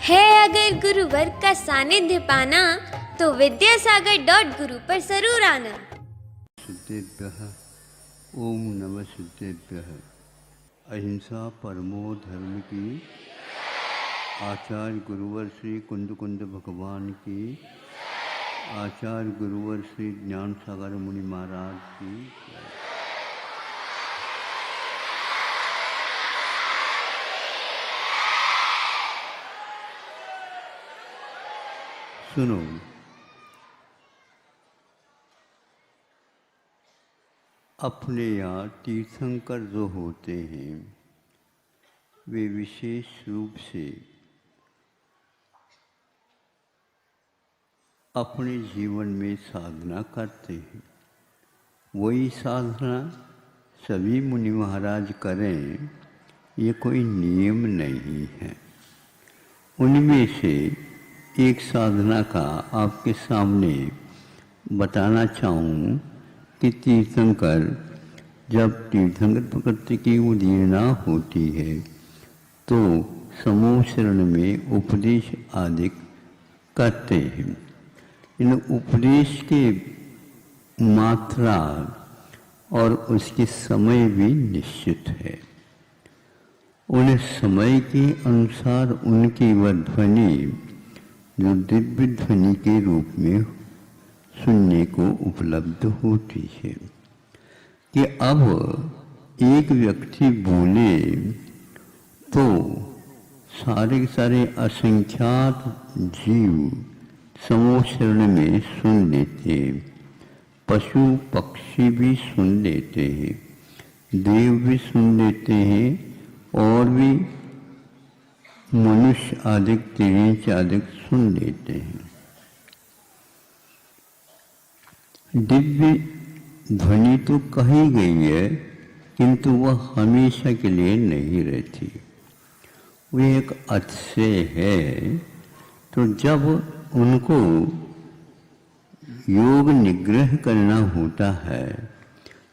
है अगर गुरुवर का सानिध्य पाना तो विद्यासागर.गुरु पर जरूर आना। सिद्धेभ्यः ओम नमः सिद्धेभ्यः। अहिंसा परमो धर्म की, आचार्य गुरुवर श्री कुंद कुंद भगवान की, आचार्य गुरुवर श्री ज्ञान सागर मुनि महाराज की। सुनो, अपने यहाँ तीर्थंकर जो होते हैं वे विशेष रूप से अपने जीवन में साधना करते हैं। वही साधना सभी मुनि महाराज करें, ये कोई नियम नहीं है। उनमें से एक साधना का आपके सामने बताना चाहूँ कि तीर्थंकर, जब तीर्थंकर प्रकृति की उदीर्णा होती है तो समूह शरण में उपदेश आदि करते हैं। इन उपदेश के मात्रा और उसके समय भी निश्चित है। उन समय के अनुसार उनकी वह ध्वनि जो दिव्य ध्वनि के रूप में सुनने को उपलब्ध होती है कि अब एक व्यक्ति बोले तो सारे के सारे असंख्यात जीव समूह शरण में सुन लेते हैं। पशु पक्षी भी सुन लेते हैं, देव भी सुन लेते हैं और भी मनुष्य आदि तिरिंच आदि सुन लेते हैं। दिव्य ध्वनि तो कही गई है, किंतु वह हमेशा के लिए नहीं रहती। वो एक अतिशय है। तो जब उनको योग निग्रह करना होता है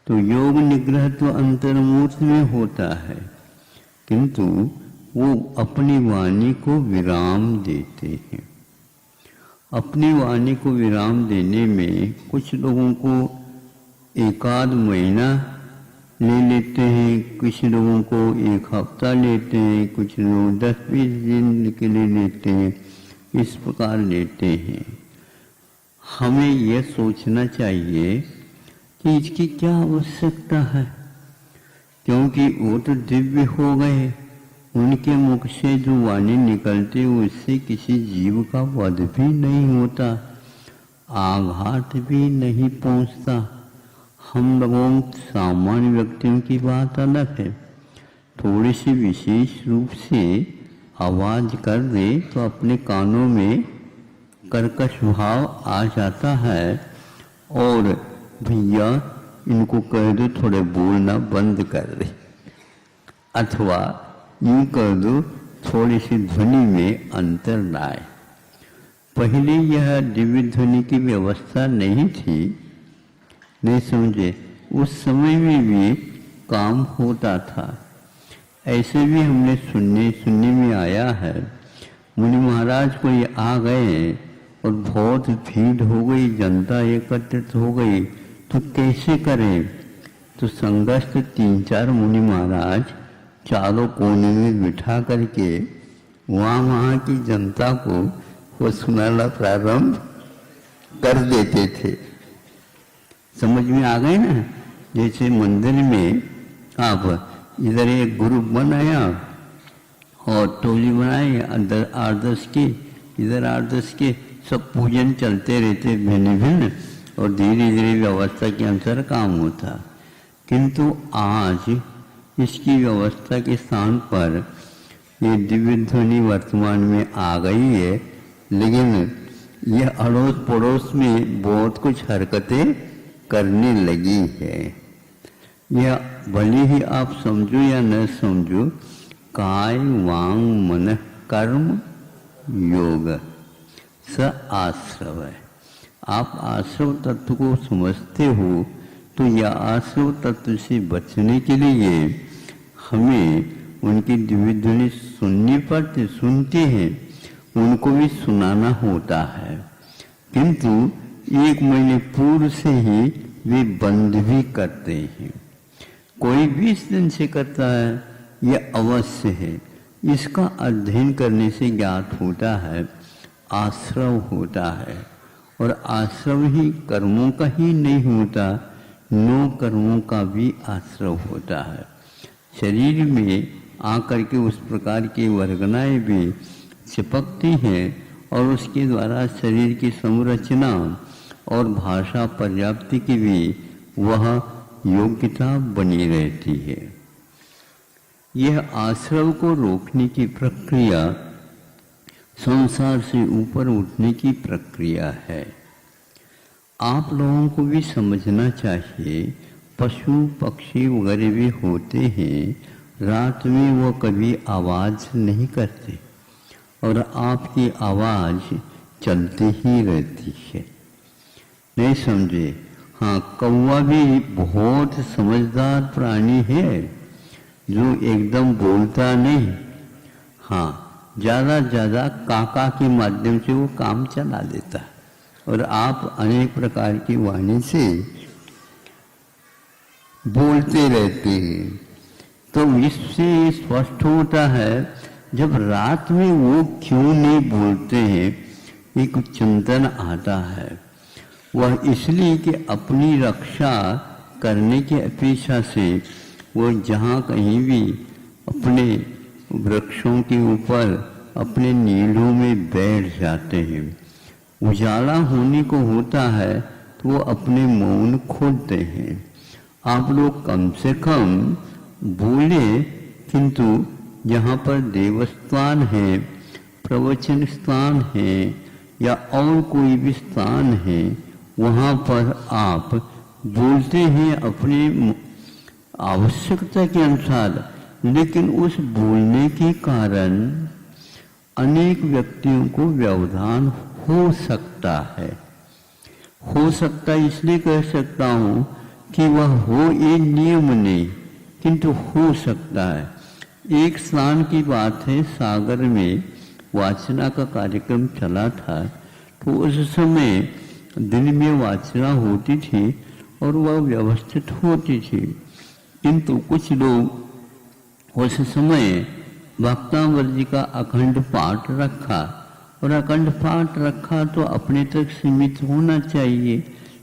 तो योग निग्रह तो अंतर्मूर्ति में होता है, किंतु वो अपनी वाणी को विराम देते हैं। अपनी वाणी को विराम देने में कुछ लोगों को एकाध महीना ले लेते हैं, कुछ लोगों को एक हफ्ता लेते हैं, कुछ लोग 10-20 दिन के लिए लेते हैं, इस प्रकार लेते हैं। हमें यह सोचना चाहिए कि इसकी क्या आवश्यकता है, क्योंकि वो तो दिव्य हो गए। उनके मुख से जो वाणी निकलती उससे किसी जीव का वध भी नहीं होता, आघात भी नहीं पहुंचता। हम लोगों सामान्य व्यक्तियों की बात अलग है। थोड़ी सी विशेष रूप से आवाज़ कर दे तो अपने कानों में कर्कश भाव आ जाता है और भैया इनको कह दो थोड़े बोलना बंद कर दे, अथवा यूँ कर दो थोड़ी सी ध्वनि में अंतर लाए। पहले यह दिव्य ध्वनि की व्यवस्था नहीं थी, नहीं समझे। उस समय में भी काम होता था। ऐसे भी हमने सुनने में आया है, मुनि महाराज कोई आ गए और बहुत भीड़ हो गई, जनता एकत्रित हो गई, तो कैसे करें। तो संगस्थ 3-4 मुनि महाराज चारों कोने में बिठा करके वहाँ की जनता को वो सुनाना प्रारंभ कर देते थे। समझ में आ गए ना। जैसे मंदिर में आप इधर एक ग्रुप बनाया और टोली बनाई, अंदर 8-10 के, इधर 8-10 के, सब पूजन चलते रहते भिन्न भिन्न और धीरे धीरे व्यवस्था के अनुसार काम होता। किंतु आज इसकी व्यवस्था के स्थान पर ये दिव्य ध्वनि वर्तमान में आ गई है, लेकिन यह अड़ोस पड़ोस में बहुत कुछ हरकतें करने लगी है। यह भले ही आप समझो या न समझो, काय वांग मन कर्म योग स आश्रव है। आप आश्रव तत्व को समझते हो तो यह आश्रव तत्व से बचने के लिए हमें उनकी दिव्य ध्वनि सुननी पड़ती, सुनते हैं। उनको भी सुनाना होता है, किंतु 1 महीने पूर्व से ही वे बंद भी करते हैं। कोई 20 दिन से करता है, यह अवश्य है। इसका अध्ययन करने से ज्ञात होता है आश्रव होता है, और आश्रव ही कर्मों का ही नहीं होता, 9 कर्मों का भी आश्रव होता है। शरीर में आकर के उस प्रकार की वर्गनाएं भी चिपकती हैं और उसके द्वारा शरीर की संरचना और भाषा पर्याप्ति की भी वह योग्यता बनी रहती है। यह आश्रव को रोकने की प्रक्रिया संसार से ऊपर उठने की प्रक्रिया है। आप लोगों को भी समझना चाहिए, पशु पक्षी वगैरह भी होते हैं, रात में वो कभी आवाज़ नहीं करते और आपकी आवाज़ चलती ही रहती है। नहीं समझे? हाँ, कौवा भी बहुत समझदार प्राणी है जो एकदम बोलता नहीं। हाँ, ज़्यादा ज़्यादा काका के माध्यम से वो काम चला लेता है, और आप अनेक प्रकार की वाणी से बोलते रहते हैं। तो इससे स्पष्ट होता है जब रात में वो क्यों नहीं बोलते हैं, एक चिंतन आता है। वह इसलिए कि अपनी रक्षा करने की अपेक्षा से वो जहाँ कहीं भी अपने वृक्षों के ऊपर अपने नीलों में बैठ जाते हैं। उजाला होने को होता है तो वो अपने मौन खोलते हैं। आप लोग कम से कम बोले, किंतु जहाँ पर देवस्थान है, प्रवचन स्थान है या और कोई भी स्थान है, वहाँ पर आप बोलते हैं अपनी आवश्यकता के अनुसार, लेकिन उस बोलने के कारण अनेक व्यक्तियों को व्यवधान हो सकता है। हो सकता इसलिए कह सकता हूँ कि वह हो ये नियम नहीं, किंतु हो सकता है। एक स्थान की बात है, सागर में वाचना का कार्यक्रम चला था, तो उस समय दिन में वाचना होती थी और वह व्यवस्थित होती थी, किंतु कुछ लोग उस समय भक्तामृत जी का अखंड पाठ रखा, और अखंड पाठ रखा तो अपने तक सीमित होना चाहिए,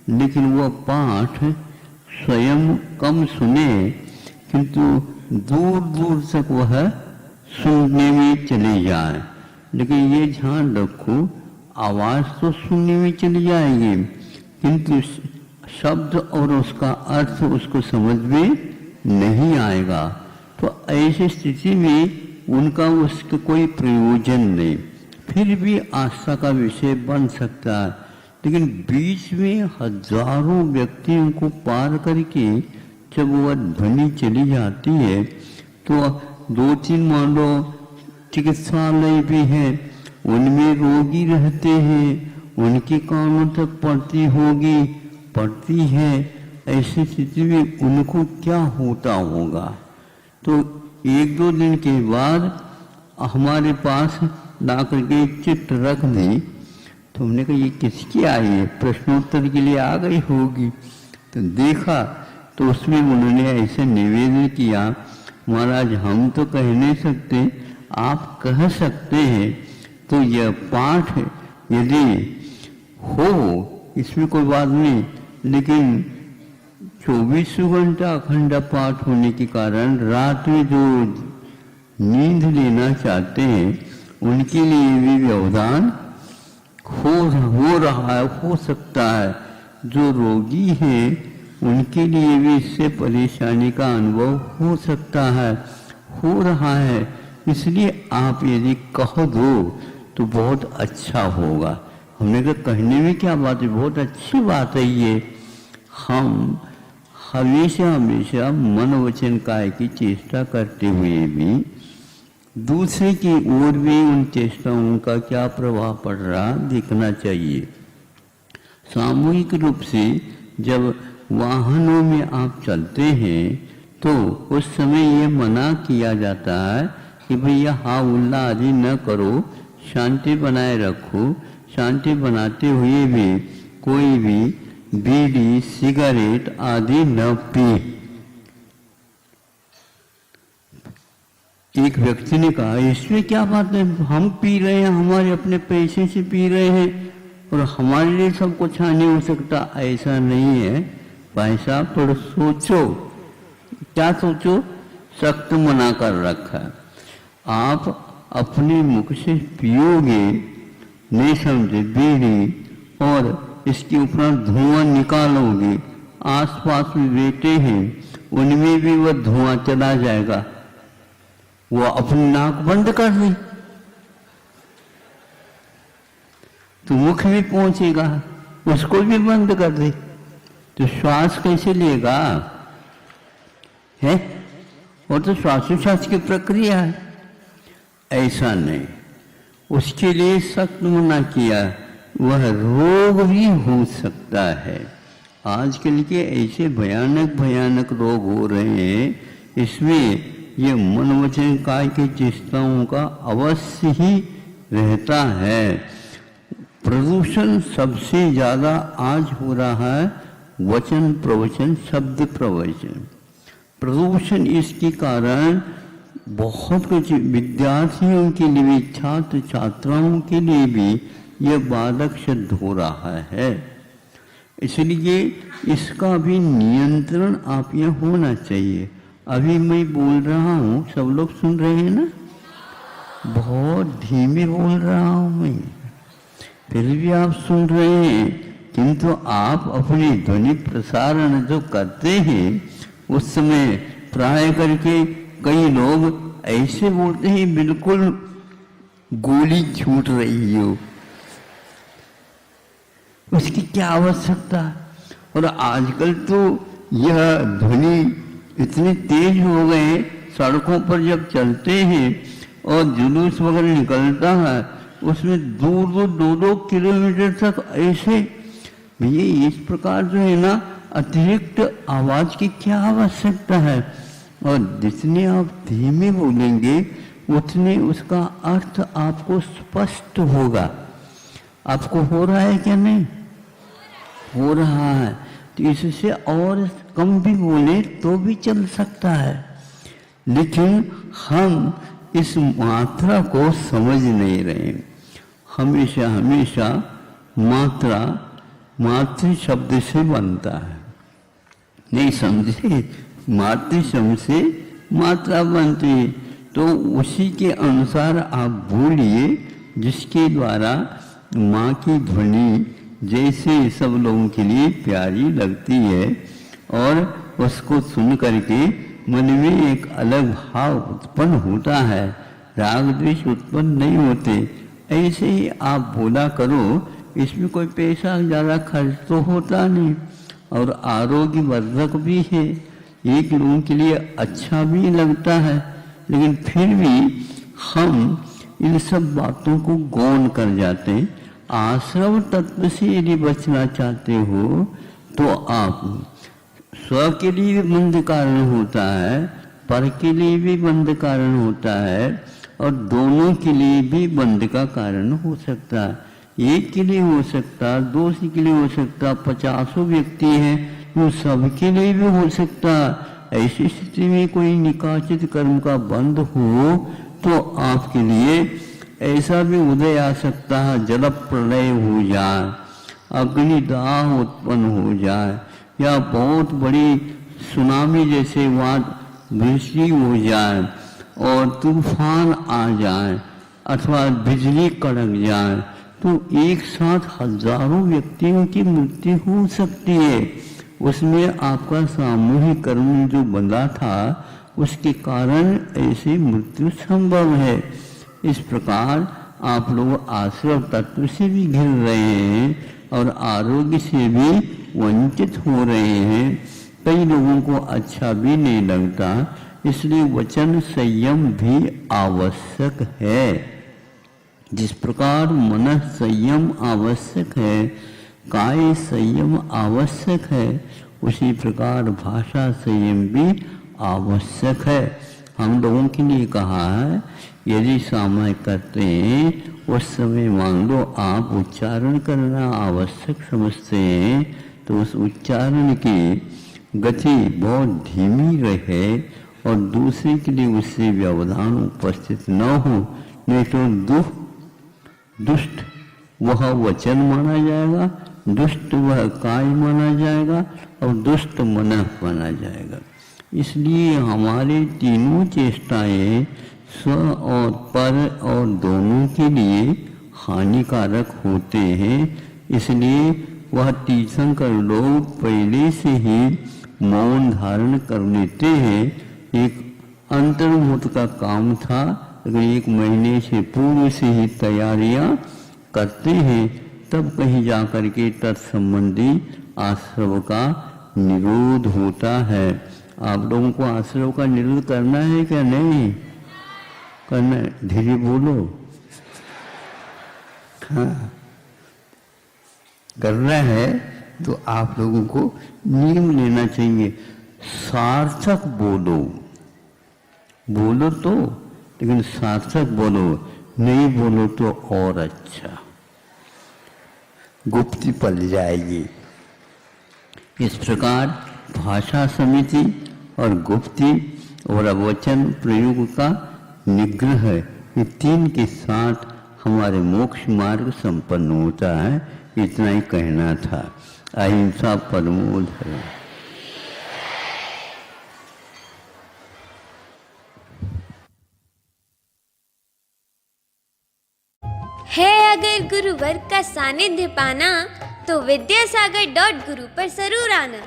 लेकिन वह पाठ स्वयं कम सुने, किंतु दूर दूर तक वह सुनने में चले जाए। लेकिन ये ध्यान रखो, आवाज़ तो सुनने में चली जाएगी, किंतु शब्द और उसका अर्थ उसको समझ में नहीं आएगा। तो ऐसी स्थिति में उनका उसका कोई प्रयोजन नहीं, फिर भी आस्था का विषय बन सकता है। लेकिन बीच में हजारों व्यक्तियों को पार करके जब वह ध्वनि चली जाती है, तो 2-3 मान लो चिकित्सालय भी है, उनमें रोगी रहते हैं, उनके कानों तक पड़ती है। ऐसी स्थिति में उनको क्या होता होगा? तो 1-2 दिन के बाद हमारे पास लाकर के चिट्ठ रख दी, तो हमने कहा ये किसकी आई है, प्रश्नोत्तर के लिए आ गई होगी। तो देखा तो उसमें उन्होंने ऐसे निवेदन किया, महाराज हम तो कह नहीं सकते, आप कह सकते हैं, तो यह पाठ यदि हो इसमें कोई बात नहीं, लेकिन 24 घंटा अखंड पाठ होने के कारण रात में जो नींद लेना चाहते हैं उनके लिए भी व्यवधान हो रहा है, हो सकता है। जो रोगी हैं उनके लिए भी इससे परेशानी का अनुभव हो सकता है, हो रहा है। इसलिए आप यदि कह दो तो बहुत अच्छा होगा। हमने कहा कहने में क्या बात है, बहुत अच्छी बात है ये। हम हमेशा हमेशा मन वचन काय की चेष्टा करते हुए भी दूसरे की ओर भी उन चेष्टाओं का क्या प्रभाव पड़ रहा देखना चाहिए। सामूहिक रूप से जब वाहनों में आप चलते हैं तो उस समय ये मना किया जाता है कि भैया हा उल्ला आदि न करो, शांति बनाए रखो। शांति बनाते हुए भी कोई भी बीड़ी सिगरेट आदि न पी। एक व्यक्ति ने कहा, इसमें क्या बात है, हम पी रहे हैं, हमारे अपने पैसे से पी रहे हैं और हमारे लिए सब कुछ हानि हो सकता। ऐसा नहीं है भाई साहब, थोड़ा सोचो। क्या सोचो? सख्त मना कर रखा है। आप अपने मुख से पियोगे नहीं समझे बीड़ी और इसके ऊपर धुआं निकालोगे, आसपास में बैठे हैं उनमें भी वह धुआं चला जाएगा। वो अपनी नाक बंद कर ली तो मुख भी पहुंचेगा, उसको भी बंद कर दे तो श्वास कैसे लेगा? है वो तो श्वासोच्छ्वास की प्रक्रिया है। ऐसा नहीं, उसके लिए सख्त मना किया। वह रोग भी हो सकता है। आजकल के ऐसे भयानक भयानक रोग हो रहे हैं, इसमें ये मन वचन काय की चेष्टाओं का अवश्य ही रहता है। प्रदूषण सबसे ज़्यादा आज हो रहा है वचन प्रवचन, शब्द प्रवचन। प्रदूषण इसके कारण बहुत कुछ विद्यार्थियों के लिए भी, छात्र छात्राओं के लिए भी यह बाधक सिद्ध हो रहा है। इसलिए इसका भी नियंत्रण आप यहाँ होना चाहिए। अभी मैं बोल रहा हूँ, सब लोग सुन रहे हैं ना? बहुत धीमे बोल रहा हूँ मैं, फिर भी आप सुन रहे हैं। किंतु आप अपनी ध्वनि प्रसारण जो करते हैं उस समय प्राय करके कई लोग ऐसे बोलते हैं बिल्कुल गोली छूट रही हो। उसकी क्या आवश्यकता? और आजकल तो यह ध्वनि इतने तेज हो गए, सड़कों पर जब चलते हैं और जुलूस वगैरह निकलता है उसमें दूर दूर 2-2 किलोमीटर तक ऐसे। भैया इस प्रकार जो है ना, अतिरिक्त आवाज की क्या आवश्यकता है? और जितने आप धीमे बोलेंगे उतने उसका अर्थ आपको स्पष्ट होगा। आपको हो रहा है क्या? नहीं हो रहा है तो इससे और कम भी बोले तो भी चल सकता है, लेकिन हम इस मात्रा को समझ नहीं रहे। हमेशा हमेशा मात्रा मातृ शब्द से बनता है, नहीं समझे? मातृ शब्द से मात्रा बनती है, तो उसी के अनुसार आप बोलिए जिसके द्वारा माँ की ध्वनि जैसे सब लोगों के लिए प्यारी लगती है और उसको सुन करके मन में एक अलग भाव उत्पन्न होता है, राग द्वेष उत्पन्न नहीं होते। ऐसे ही आप बोला करो, इसमें कोई पैसा ज़्यादा खर्च तो होता नहीं और आरोग्यवर्धक भी है, एक लोगों के लिए अच्छा भी लगता है। लेकिन फिर भी हम इन सब बातों को गौण कर जाते हैं। आश्रव तत्व से यदि बचना चाहते हो तो आप स्व के लिए भी बंध कारण होता है, पर के लिए भी बंध कारण होता है और दोनों के लिए भी बंध का कारण हो सकता है। एक के लिए हो सकता, दो के लिए हो सकता, 50 व्यक्ति हैं तो सबके लिए भी हो सकता। ऐसी स्थिति में कोई निकाचित कर्म का बंध हो तो आपके लिए ऐसा भी उदय आ सकता है, जल प्रलय हो जाए, अग्निदाह उत्पन्न हो जाए या बहुत बड़ी सुनामी जैसे वृष्टि हो जाए और तूफान आ जाए अथवा बिजली कड़क जाए तो एक साथ हजारों व्यक्तियों की मृत्यु हो सकती है। उसमें आपका सामूहिक कर्म जो बंधा था उसके कारण ऐसी मृत्यु संभव है। इस प्रकार आप लोग आश्रव तत्व से भी घिर रहे हैं और आरोग्य से भी वंचित हो रहे हैं। कई लोगों को अच्छा भी नहीं लगता, इसलिए वचन संयम भी आवश्यक है। जिस प्रकार मन संयम आवश्यक है, काय संयम आवश्यक है, उसी प्रकार भाषा संयम भी आवश्यक है। हम लोगों के लिए कहा है यदि सामय करते हैं उस समय मान लो आप उच्चारण करना आवश्यक समझते हैं तो उस उच्चारण की गति बहुत धीमी रहे और दूसरे के लिए उससे व्यवधान उपस्थित न हो, नहीं तो दुष्ट वह वचन माना जाएगा, दुष्ट वह काय माना जाएगा और दुष्ट मन माना जाएगा। इसलिए हमारे तीनों चेष्टाएं स्व और पर और दोनों के लिए हानिकारक होते हैं। इसलिए वह तीर्थंकर लोग पहले से ही मौन धारण कर लेते हैं। एक अंतर्मुख का काम था, अगर 1 महीने से पूर्व से ही तैयारियां करते हैं तब कहीं जाकर के तत्संबंधी आश्रव का निरोध होता है। आप लोगों को आश्रव का निरोध करना है क्या? नहीं करना है, धीरे बोलो। हाँ, करना है तो आप लोगों को नियम लेना चाहिए। सार्थक बोलो, बोलो तो, लेकिन सार्थक बोलो, नहीं बोलो तो और अच्छा, गुप्ती पल जाएगी। इस प्रकार भाषा समिति और गुप्ती और वचन प्रयोग का निग्रह, ये 3 के साथ हमारे मोक्ष मार्ग संपन्न होता है। इतना ही कहना था। अहिंसा परमो धर्म। है अगर गुरुवर का सानिध्य पाना तो विद्यासागर.गुरु पर जरूर आना।